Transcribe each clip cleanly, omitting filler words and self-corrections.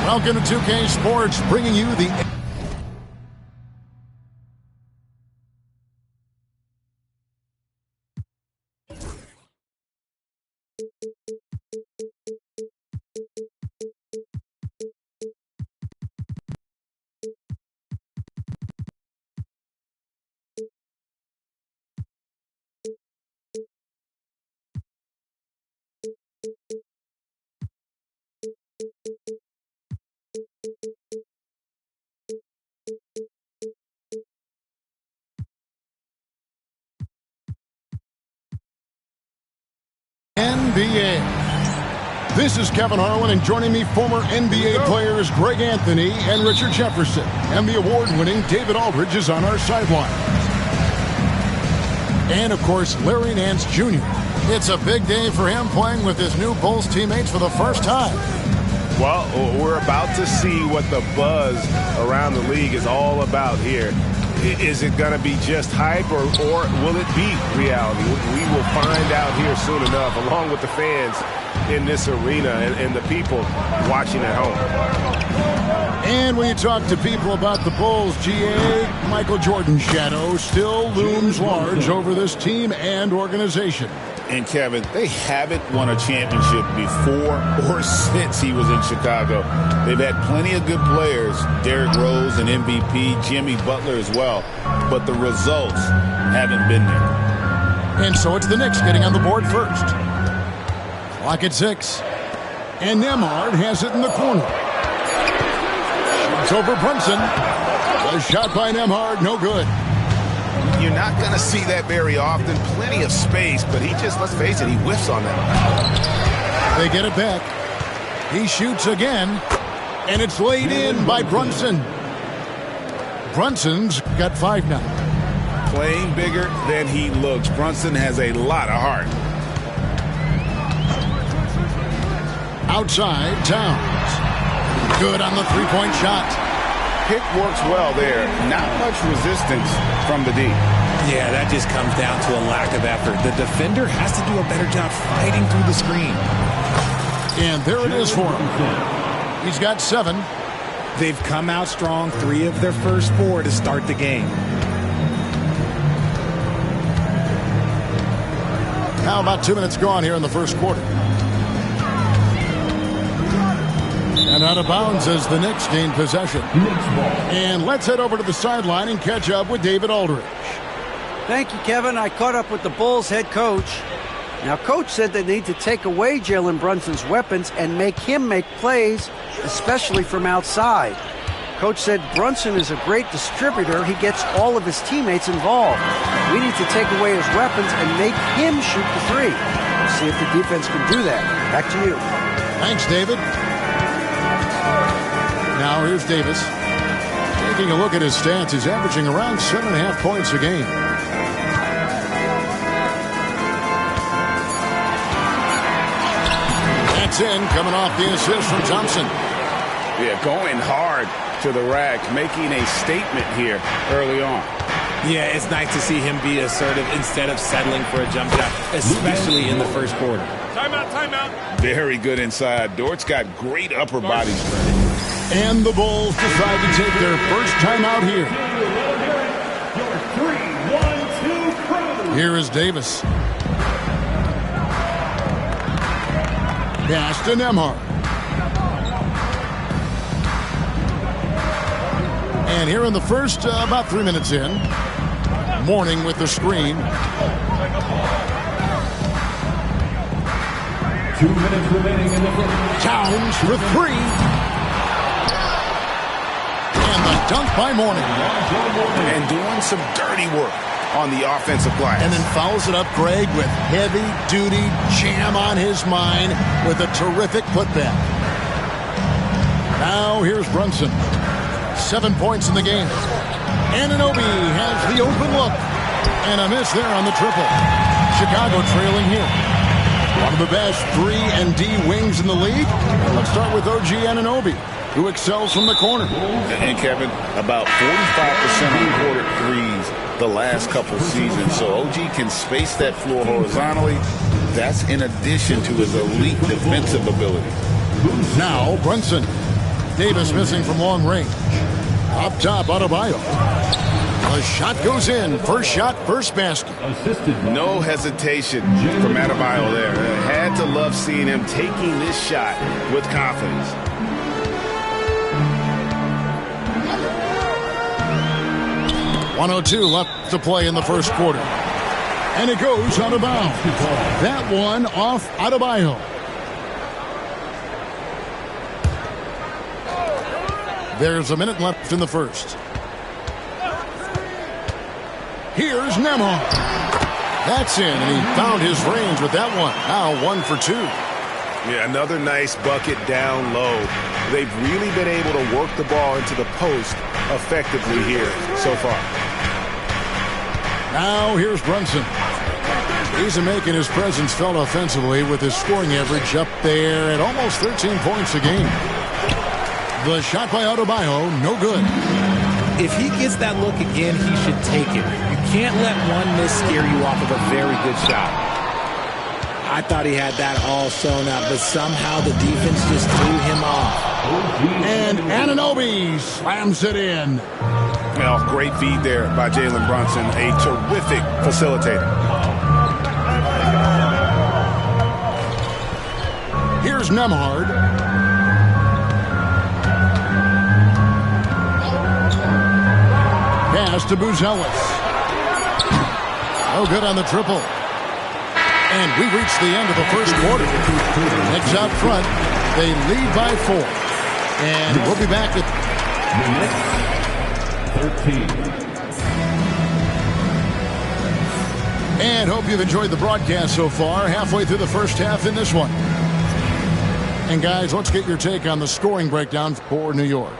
Welcome to 2K Sports, bringing you the... NBA. This is Kevin Harlan, and joining me, former NBA players Greg Anthony and Richard Jefferson. And the award-winning David Aldridge is on our sideline. And, of course, Larry Nance Jr. It's a big day for him playing with his new Bulls teammates for the first time. Well, we're about to see what the buzz around the league is all about here. Is it going to be just hype, or will it be reality? We will find out here soon enough, along with the fans in this arena and the people watching at home. And when you talk to people about the Bulls, GA, Michael Jordan's shadow still looms large over this team and organization. And, Kevin, they haven't won a championship before or since he was in Chicago. They've had plenty of good players, Derrick Rose, an MVP, Jimmy Butler as well, but the results haven't been there. And so it's the Knicks getting on the board first. Clock at 6. And Nembhard has it in the corner. Shoots over Brunson. A shot by Nembhard, no good. You're not going to see that very often. Plenty of space, but he just, let's face it, he whiffs on that. They get it back. He shoots again, and it's laid in by Brunson. Brunson's got 5 now. Playing bigger than he looks. Brunson has a lot of heart. Outside, Towns. Good on the three-point shot. Pick works well there. Not much resistance from the D. Yeah, that just comes down to a lack of effort. The defender has to do a better job fighting through the screen. And there it is for him. He's got 7. They've come out strong, 3 of their first 4 to start the game. Now about 2 minutes gone here in the first quarter. And out of bounds as the Knicks gain possession. And let's head over to the sideline and catch up with David Aldridge. Thank you, Kevin. I caught up with the Bulls head coach. Now, Coach said they need to take away Jalen Brunson's weapons and make him make plays, especially from outside. Coach said Brunson is a great distributor. He gets all of his teammates involved. We need to take away his weapons and make him shoot the 3. We'll see if the defense can do that. Back to you. Thanks, David. Now here's Davis. Taking a look at his stats, he's averaging around 7.5 points a game. That's in, coming off the assist from Thompson. Yeah, going hard to the rack, making a statement here early on. Yeah, it's nice to see him be assertive instead of settling for a jump shot, especially in the first quarter. Timeout, timeout. Very good inside. Dort's got great upper body strength. And the Bulls decide to take their first time out here. Here is Davis. Pass to Nembhard. And here in the first, about 3 minutes in, Mourning with the screen. 2 minutes remaining in the first. Towns for 3. And the dunk by Mourning. And doing some dirty work on the offensive glass. And then fouls it up, Greg, with heavy-duty jam on his mind with a terrific putback. Now here's Brunson. 7 points in the game. Anunoby has the open look. And a miss there on the triple. Chicago trailing here. One of the best 3 and D wings in the league. And let's start with OG Anunoby, who excels from the corner. And Kevin, about 45% on quarter threes the last couple seasons. So OG can space that floor horizontally. That's in addition to his elite defensive ability. Now Brunson. Davis missing from long range. Up top, Adebayo. The shot goes in. First shot, first basket. No hesitation from Adebayo there. Had to love seeing him taking this shot with confidence. .102 left to play in the first quarter. And it goes out of bounds. That one off Adebayo. There's a minute left in the first. Here's Nembhard. That's in, and he found his range with that one. Now 1 for 2. Yeah, another nice bucket down low. They've really been able to work the ball into the post effectively here so far. Now here's Brunson. He's making his presence felt offensively with his scoring average up there at almost 13 points a game. The shot by Adebayo, no good. If he gets that look again, he should take it. You can't let one miss scare you off of a very good shot. I thought he had that all sewn up, but somehow the defense just threw him off. And Anunoby slams it in. Well, great feed there by Jalen Brunson, a terrific facilitator. Here's Nembhard. Pass to Buzelis. No good on the triple. And we reach the end of the first quarter. Knicks out front. They lead by 4. And we'll be back at 13. And hope you've enjoyed the broadcast so far. Halfway through the first half in this one. And guys, let's get your take on the scoring breakdown for New York.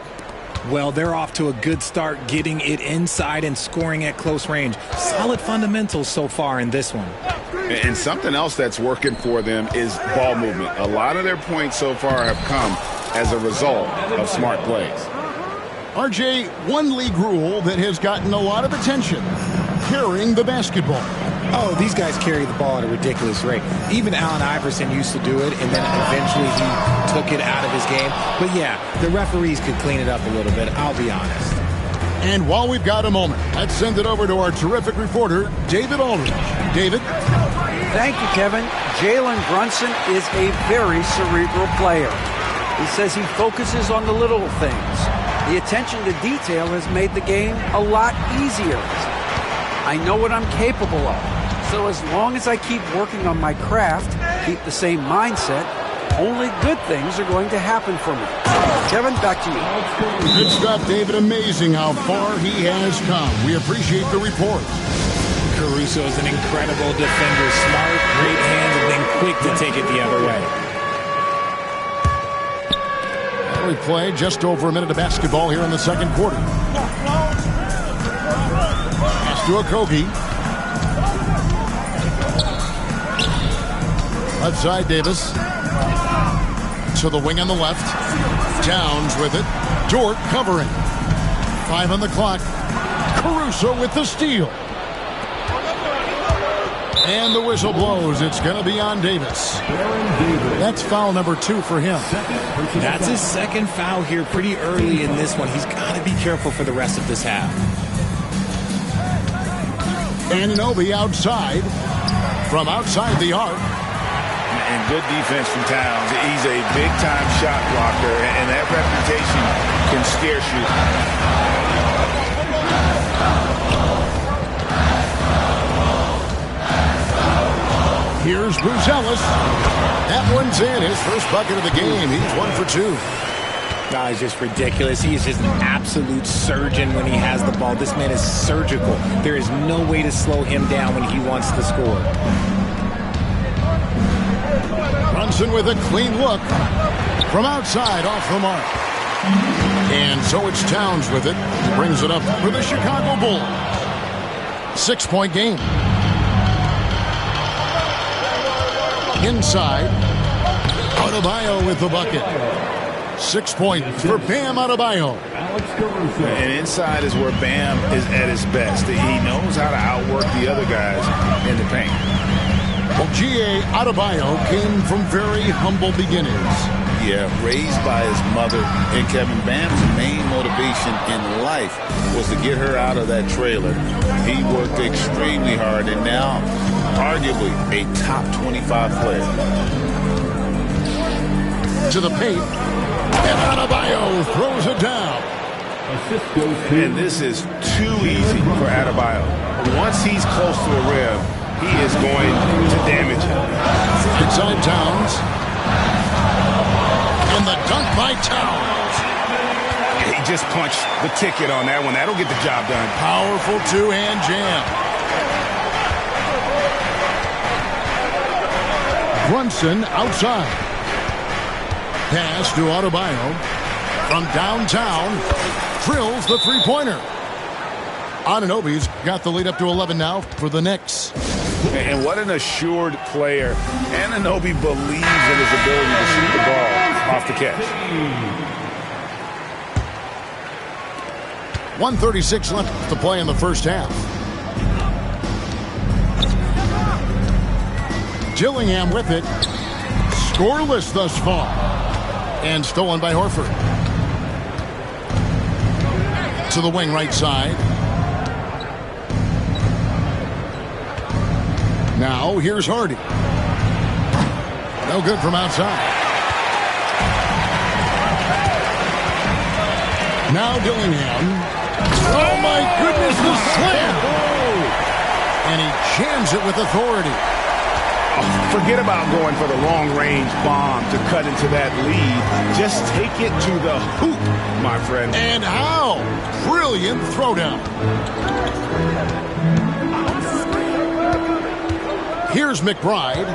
Well, they're off to a good start getting it inside and scoring at close range. Solid fundamentals so far in this one. And something else that's working for them is ball movement. A lot of their points so far have come as a result of smart plays. RJ, one league rule that has gotten a lot of attention, carrying the basketball. Oh, these guys carry the ball at a ridiculous rate. Even Allen Iverson used to do it, and then eventually he took it out of his game. But yeah, the referees could clean it up a little bit, I'll be honest. And while we've got a moment, let's send it over to our terrific reporter, David Aldridge. David? Thank you, Kevin. Jalen Brunson is a very cerebral player. He says he focuses on the little things. The attention to detail has made the game a lot easier. I know what I'm capable of. So as long as I keep working on my craft, keep the same mindset, only good things are going to happen for me. Kevin, back to you. Good stuff, David. Amazing how far he has come. We appreciate the report. Caruso is an incredible defender. Smart, great hands, and then quick to take it the other way. We play just over a minute of basketball here in the second quarter. Pass to Okogie. Left side, Davis. To the wing on the left. Towns with it. Dort covering. 5 on the clock. Caruso with the steal. And the whistle blows. It's going to be on Davis. That's foul number 2 for him. That's his second foul here pretty early in this one. He's got to be careful for the rest of this half. Anunoby outside. From outside the arc. And good defense from Towns. He's a big-time shot blocker, and that reputation can scare you. Here's Buzelis. That one's in. His first bucket of the game. He's 1 for 2. Oh, he's just ridiculous. He is just an absolute surgeon when he has the ball. This man is surgical. There is no way to slow him down when he wants to score. Brunson with a clean look. From outside, off the mark. And so it's Towns with it. Brings it up for the Chicago Bulls. 6-point game. Inside. Adebayo with the bucket. 6 points for Bam Adebayo. And inside is where Bam is at his best. He knows how to outwork the other guys in the paint. Well, G.A. Adebayo came from very humble beginnings. Yeah, raised by his mother. And Kevin Bam's main motivation in life was to get her out of that trailer. He worked extremely hard and now arguably a top 25 player. To the paint. And Adebayo throws it down. And this is too easy for Adebayo. Once he's close to the rim, he is going to damage it. Inside Towns. And the dunk by Towns. He just punched the ticket on that one. That'll get the job done. Powerful two-hand jam. Brunson outside. Pass to Adebayo. From downtown, drills the three-pointer. Anunoby's got the lead up to 11 now for the Knicks. And what an assured player. Anunoby believes in his ability to shoot the ball off the catch. 1:36 left to play in the first half. Gillingham with it. Scoreless thus far. And stolen by Horford. To the wing right side. Now here's Hardy. No good from outside. Now Dillingham. Oh my goodness, the slam! And he jams it with authority. Forget about going for the long-range bomb to cut into that lead. Just take it to the hoop, my friend. And how? Brilliant throwdown. Here's McBride.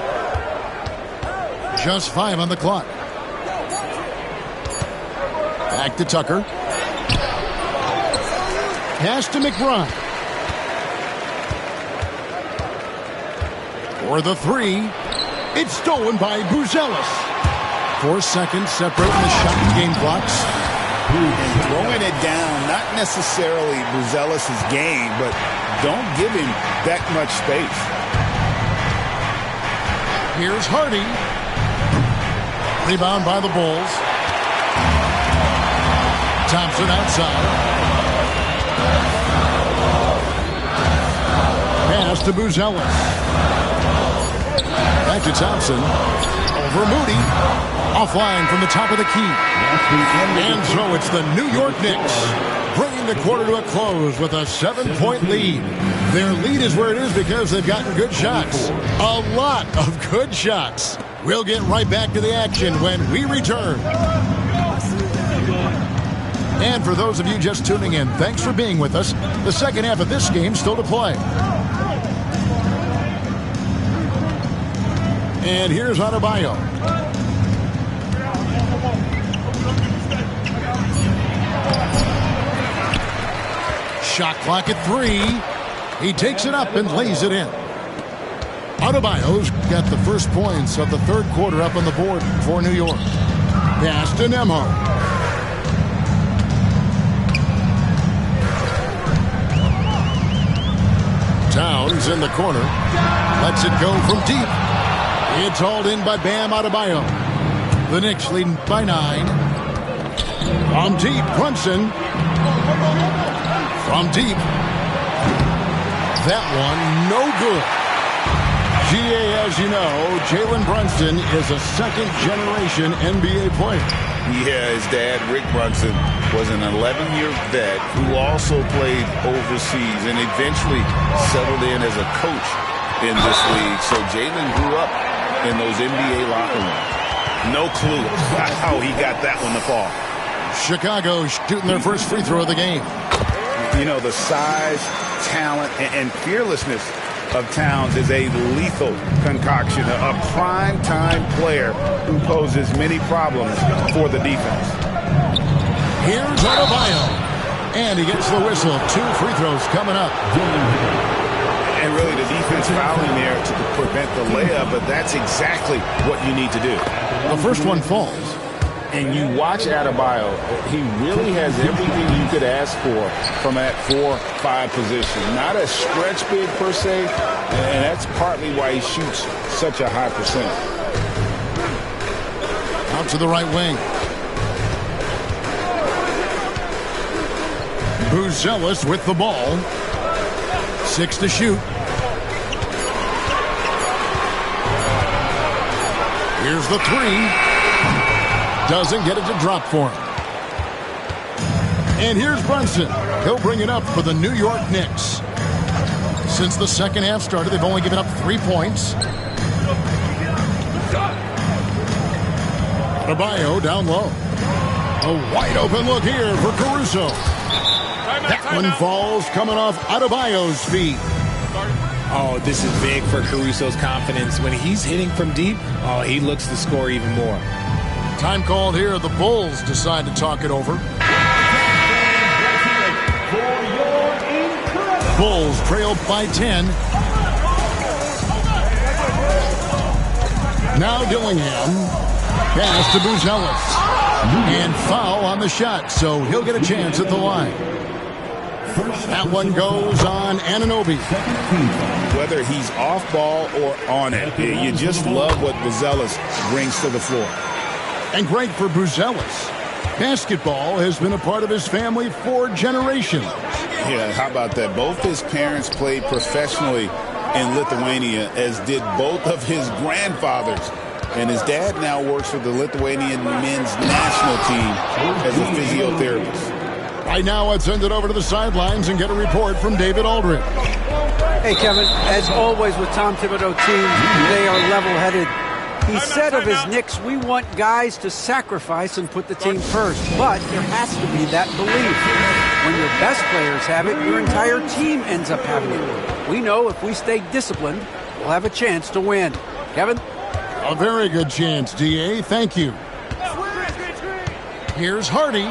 Just 5 on the clock. Back to Tucker. Pass to McBride. For the three. It's stolen by Buzelis. 4 seconds separating the shot and game clocks. And throwing it down, not necessarily Buzelis' game, but don't give him that much space. Here's Hardy. Rebound by the Bulls. Thompson outside. Pass to Buzelis. Back to Thompson. Over Moody. Offline from the top of the key. And so it's the New York Knicks bringing the quarter to a close with a 7-point lead. Their lead is where it is because they've gotten good shots. A lot of good shots. We'll get right back to the action when we return. And for those of you just tuning in, thanks for being with us. The second half of this game still to play. And here's Adebayo. Shot clock at 3. He takes it up and lays it in. Adebayo's got the first points of the third quarter up on the board for New York. Pass to Nembhard. Towns in the corner. Lets it go from deep. It's hauled in by Bam Adebayo. The Knicks leading by 9. From deep, Brunson. From deep. That one, no good. GA, as you know, Jalen Brunson is a second-generation NBA player. Yeah, his dad, Rick Brunson, was an 11-year vet who also played overseas and eventually settled in as a coach in this league. So Jalen grew up in those NBA locker rooms. No clue how he got that one to fall. Chicago shooting their first free throw of the game. You know, the size, talent, and fearlessness of Towns is a lethal concoction, a prime-time player who poses many problems for the defense. Here's Adebayo. And he gets the whistle. 2 free throws coming up. And really the defense fouling there to prevent the layup, but that's exactly what you need to do. The first one falls. And you watch Adebayo, he really has everything you could ask for from that 4-5 position. Not a stretch big per se, and that's partly why he shoots such a high percentage. Out to the right wing. Buzelis with the ball. 6 to shoot. Here's the 3. Doesn't get it to drop for him. And here's Brunson. He'll bring it up for the New York Knicks. Since the second half started, they've only given up 3 points. Adebayo down low. A wide open look here for Caruso. That one falls coming off Adebayo's feet. Oh, this is big for Caruso's confidence. When he's hitting from deep, oh, he looks to score even more. Time called here. The Bulls decide to talk it over. Bulls trail by 10. Now Dillingham. Pass to Buzelis. And foul on the shot, so he'll get a chance at the line. That one goes on Anunoby. Whether he's off ball or on it, you just love what Buzelis brings to the floor. And great for Buzelis. Basketball has been a part of his family for generations. Yeah, how about that? Both his parents played professionally in Lithuania, as did both of his grandfathers. And his dad now works for the Lithuanian men's national team as a physiotherapist. Right now, let's send it over to the sidelines and get a report from David Aldridge. Hey, Kevin, as always with Tom Thibodeau teams, they are level-headed. He said of his Knicks, we want guys to sacrifice and put the team first. But there has to be that belief. When your best players have it, your entire team ends up having it. We know if we stay disciplined, we'll have a chance to win. Kevin? A very good chance, D.A. Thank you. Here's Hardy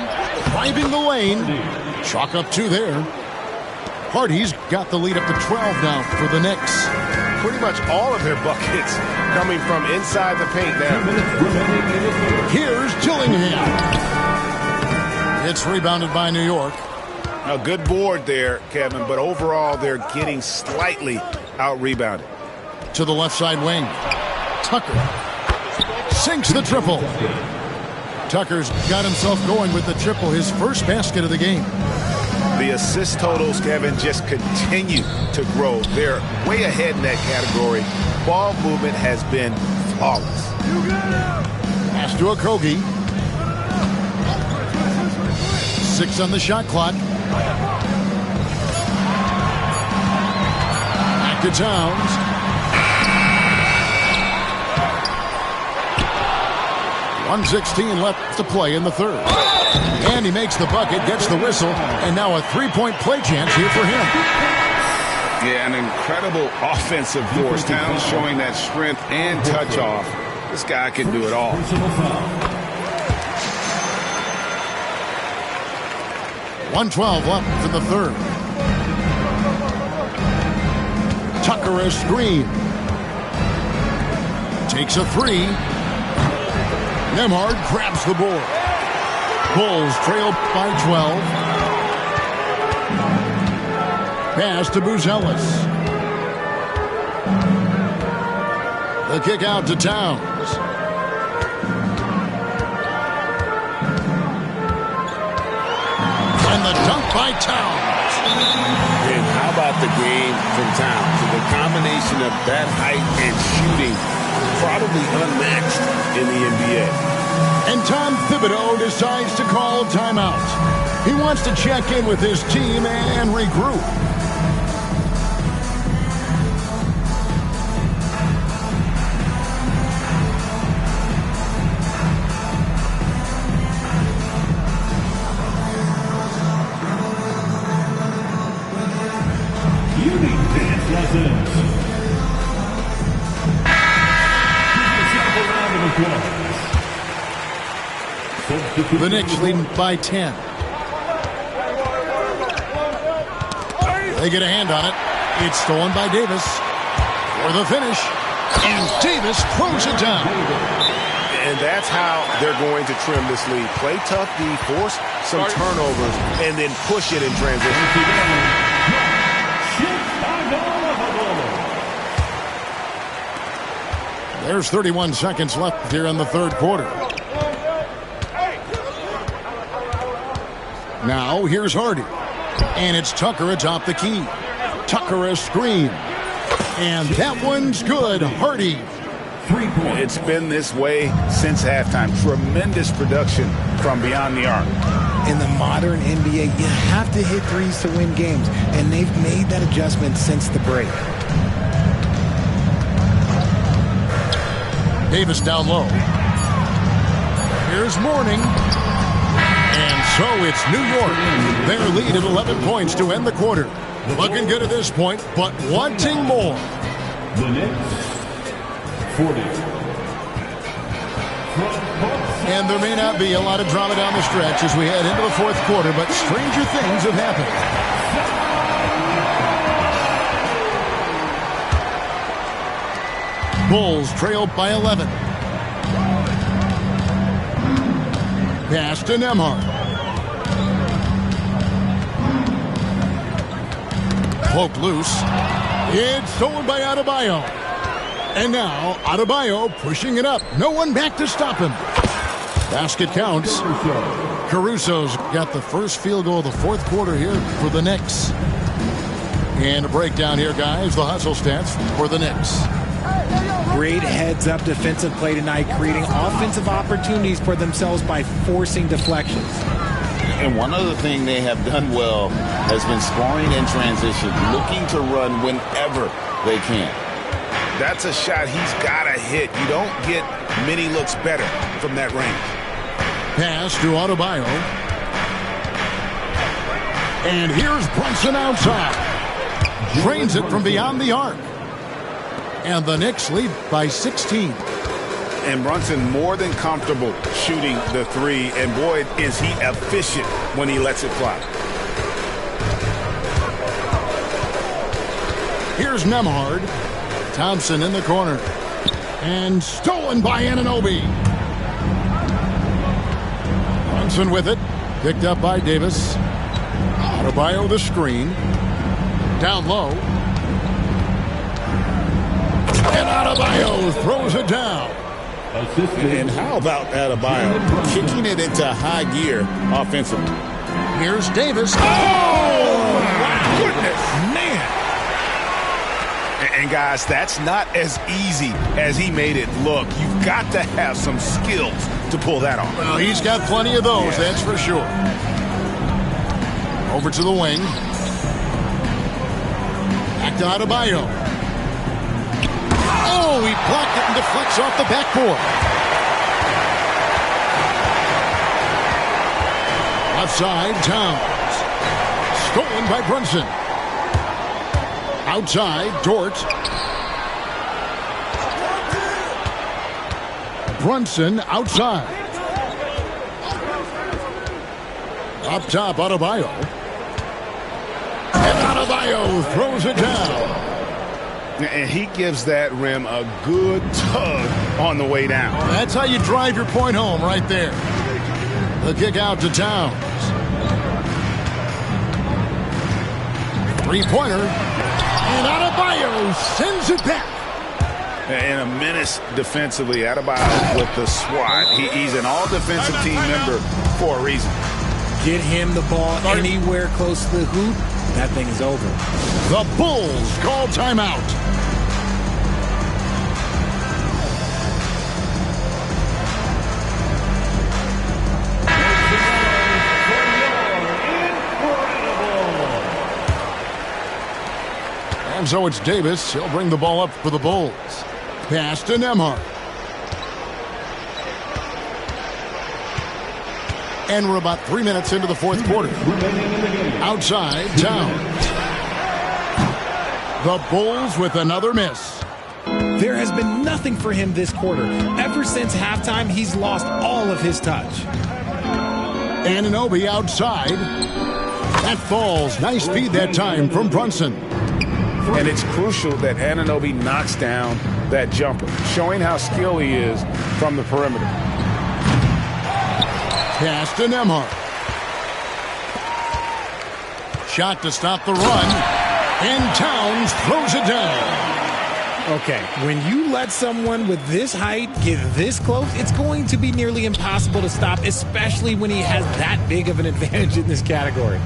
driving the lane. Chalk up 2 there. Hardy's got the lead up to 12 now for the Knicks. Pretty much all of their buckets coming from inside the paint now. Here's Dillingham. It's rebounded by New York. A good board there, Kevin, but overall they're getting slightly out-rebounded. To the left side wing. Tucker sinks the triple. Tucker's got himself going with the triple, his first basket of the game. The assist totals, Kevin, just continue to grow. They're way ahead in that category. Ball movement has been flawless. Pass to Okogie. 6 on the shot clock. Back to Towns. 1:16 left to play in the third. And he makes the bucket, gets the whistle, and now a 3-point play chance here for him. Yeah, an incredible offensive force. Towns showing that strength and touch off. This guy can do it all. .112 left in the third. Tucker a screen. Takes a 3. Nembhard grabs the board. Bulls trail by 12. Pass to Buzelis. The kick out to Towns. And the dunk by Towns. And how about the game from Towns? So the combination of that height and shooting, probably unmatched in the NBA. And Tom Thibodeau decides to call timeout. He wants to check in with his team and regroup. Unique dance lessons. Round of applause. The Knicks leading by 10. They get a hand on it. It's stolen by Davis for the finish. And Davis throws it down. And that's how they're going to trim this lead. Play tough D, force some turnovers, and then push it in transition. There's 31 seconds left here in the third quarter. Now here's Hardy. And it's Tucker atop the key. Tucker a screen. And that one's good. Hardy. It's been this way since halftime. Tremendous production from beyond the arc. In the modern NBA, you have to hit threes to win games, and they've made that adjustment since the break. Davis down low. Here's Mourning. And so it's New York. Their lead at 11 points to end the quarter. Looking good at this point, but wanting more. The Knicks, 40. And there may not be a lot of drama down the stretch as we head into the fourth quarter, but stranger things have happened. Bulls trailed by 11. Pass to Nembhard. Poked loose. It's stolen by Adebayo. And now Adebayo pushing it up. No one back to stop him. Basket counts. Caruso's got the first field goal of the fourth quarter here for the Knicks. And a breakdown here, guys. The hustle stats for the Knicks. Great heads-up defensive play tonight, creating offensive opportunities for themselves by forcing deflections. And one other thing they have done well has been scoring in transition, looking to run whenever they can. That's a shot he's got to hit. You don't get many looks better from that range. Pass to Adebayo. And here's Brunson outside. Drains it from beyond the arc. And the Knicks lead by 16. And Brunson more than comfortable shooting the three. And boy, is he efficient when he lets it fly. Here's Nembhard. Thompson in the corner. And stolen by Anunoby. Brunson with it. Picked up by Davis. Adebayo the screen. Down low. And Adebayo throws it down. And how about Adebayo kicking it into high gear offensively? Here's Davis. Oh, my goodness. Man. And guys, that's not as easy as he made it look. You've got to have some skills to pull that off. Well, he's got plenty of those, that's for sure. Over to the wing. Back to Adebayo. Oh, he blocked it and deflects off the backboard. Outside, Towns. Stolen by Brunson. Outside, Dort. Brunson outside. Up top, Adebayo. And Adebayo throws it down. And he gives that rim a good tug on the way down. That's how you drive your point home right there. The kick out to Towns. Three-pointer. And Adebayo sends it back. And a menace defensively. Adebayo with the swat. He's an all-defensive team member for a reason. Get him the ball anywhere close to the hoop, that thing is over. The Bulls call timeout. And so it's Davis. He'll bring the ball up for the Bulls. Pass to Nembhard. And we're about 3 minutes into the fourth quarter. Outside, Towns. The Bulls with another miss. There has been nothing for him this quarter. Ever since halftime, he's lost all of his touch. Anunoby outside. That falls. Nice feed that time from Brunson. And it's crucial that Anunoby knocks down that jumper, showing how skilled he is from the perimeter. Pass to Nembhard. Shot to stop the run. And Towns throws it down. Okay, when you let someone with this height get this close, it's going to be nearly impossible to stop, especially when he has that big of an advantage in this category.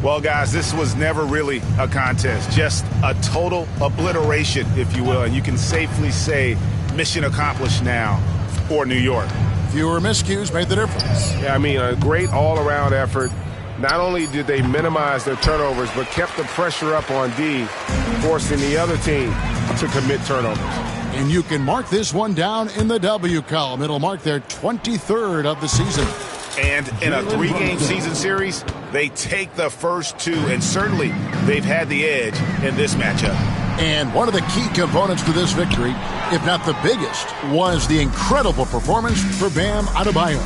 Well, guys, this was never really a contest, just a total obliteration, if you will. And you can safely say mission accomplished now for New York. Fewer miscues made the difference. Yeah, I mean, a great all-around effort. Not only did they minimize their turnovers, but kept the pressure up on D, forcing the other team to commit turnovers. And you can mark this one down in the W column. It'll mark their 23rd of the season. And in a 3-game season series, they take the first 2, and certainly they've had the edge in this matchup. And one of the key components to this victory, if not the biggest, was the incredible performance for Bam Adebayo.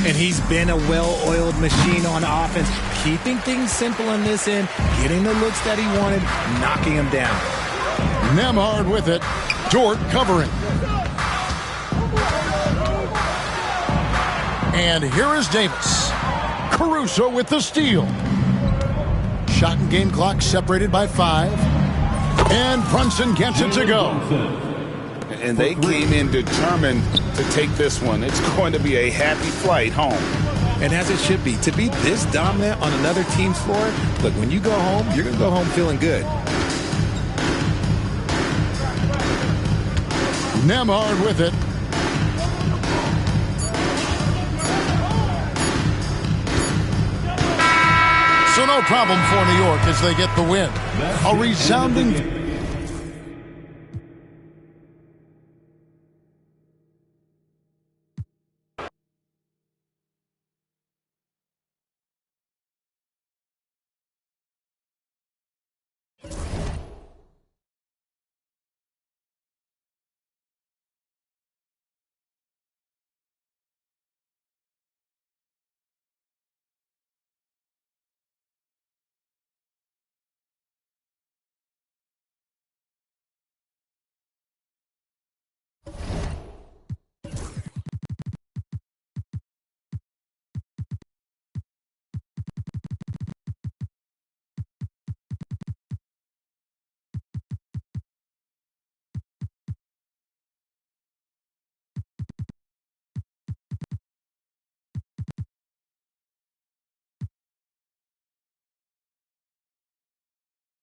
And he's been a well-oiled machine on offense, keeping things simple in this end, getting the looks that he wanted, knocking them down. Nembhard with it. Dort covering. And here is Davis. Caruso with the steal. Shot and game clock separated by 5. And Brunson gets it to go. And they came in determined to take this one. It's going to be a happy flight home. And as it should be, to be this dominant on another team's floor, look, when you go home, you're going to go home feeling good. Nembhard with it. So no problem for New York as they get the win. A resounding